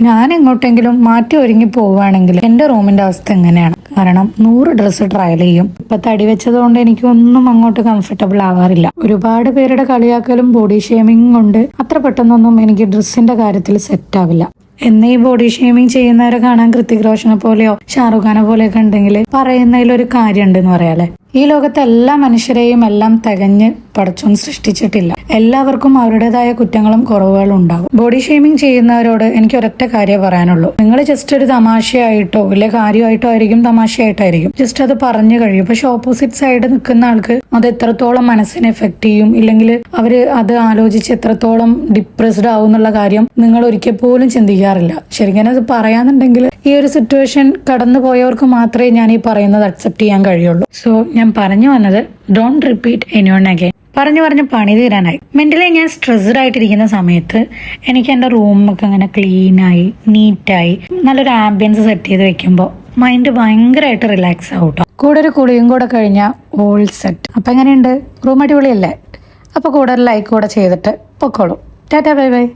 ഞാൻ എങ്ങോട്ടെങ്കിലും മാറ്റി ഒരുങ്ങി പോവുകയാണെങ്കിൽ എന്റെ റൂമിന്റെ അവസ്ഥ എങ്ങനെയാണ്? കാരണം 100 ഡ്രസ്സ് ട്രയൽ ചെയ്യും. ഇപ്പൊ തടി വെച്ചതുകൊണ്ട് എനിക്കൊന്നും അങ്ങോട്ട് കംഫർട്ടബിൾ ആവാറില്ല. ഒരുപാട് പേരുടെ കളിയാക്കലും ബോഡി ഷേമിംഗ് കൊണ്ട് അത്ര പെട്ടെന്നൊന്നും എനിക്ക് ഡ്രസ്സിന്റെ കാര്യത്തിൽ സെറ്റ് ആവില്ല. എന്നീ ബോഡി ഷേമിംഗ് ചെയ്യുന്നവരെ കാണാൻ കൃത്തിക് റോഷനെ പോലെയോ ഷാറുഖ് ഖാനെ പോലെയൊക്കെ ഉണ്ടെങ്കിൽ പറയുന്നതിൽ ഒരു കാര്യം ഉണ്ടെന്ന് പറയാല്ലേ. ഈ ലോകത്തെ എല്ലാ മനുഷ്യരെയും എല്ലാം തികഞ്ഞ് പടച്ചോൻ സൃഷ്ടിച്ചിട്ടില്ല. എല്ലാവർക്കും അവരുടേതായ കുറ്റങ്ങളും കുറവുകളും ഉണ്ടാകും. ബോഡി ഷേമിംഗ് ചെയ്യുന്നവരോട് എനിക്ക് ഒരൊറ്റ കാര്യം പറയാനുള്ളൂ. നിങ്ങൾ ജസ്റ്റ് ഒരു തമാശയായിട്ടോ ഇല്ലെ കാര്യമായിട്ടോ ആയിരിക്കും, തമാശയായിട്ടായിരിക്കും ജസ്റ്റ് അത് പറഞ്ഞു കഴിയും. പക്ഷെ ഓപ്പോസിറ്റ് സൈഡ് നിൽക്കുന്ന ആൾക്ക് അത് എത്രത്തോളം മനസ്സിനെ എഫക്ട് ചെയ്യും, ഇല്ലെങ്കിൽ അവര് അത് ആലോചിച്ച് എത്രത്തോളം ഡിപ്രസ്ഡ് ആവും എന്നുള്ള കാര്യം നിങ്ങൾ ഒരിക്കൽ പോലും ചിന്തിക്കാറില്ല. ശരിക്കും അത് പറയാന്നുണ്ടെങ്കിൽ ഈ ഒരു സിറ്റുവേഷൻ കടന്നു പോയവർക്ക് മാത്രമേ ഞാൻ ഈ പറയുന്നത് അക്സെപ്റ്റ് ചെയ്യാൻ കഴിയുള്ളൂ. സോ ഞാൻ പറഞ്ഞു വന്നത് ഡോണ്ട് റിപ്പീറ്റ് എനിവൺ അഗൈൻ. പറഞ്ഞു പണി തീരാനായി. മെന്റലി ഞാൻ സ്ട്രെസ്ഡ് ആയിട്ടിരിക്കുന്ന സമയത്ത് എനിക്ക് എൻ്റെ റൂമൊക്കെ അങ്ങനെ ക്ലീനായി നീറ്റായി നല്ലൊരു ആംബിയൻസ് സെറ്റ് ചെയ്ത് വെക്കുമ്പോൾ മൈൻഡ് ഭയങ്കരമായിട്ട് റിലാക്സ് ആവും കേട്ടോ. കൂടെ ഒരു കുളിയും കൂടെ കഴിഞ്ഞാൽ ഓൾ സെറ്റ്. അപ്പൊ എങ്ങനെയുണ്ട്? റൂം അടിപൊളിയല്ലേ? അപ്പൊ കൂടെ ഒരു ലൈക്ക് കൂടെ ചെയ്തിട്ട് പൊക്കോളൂ. Tata bye bye.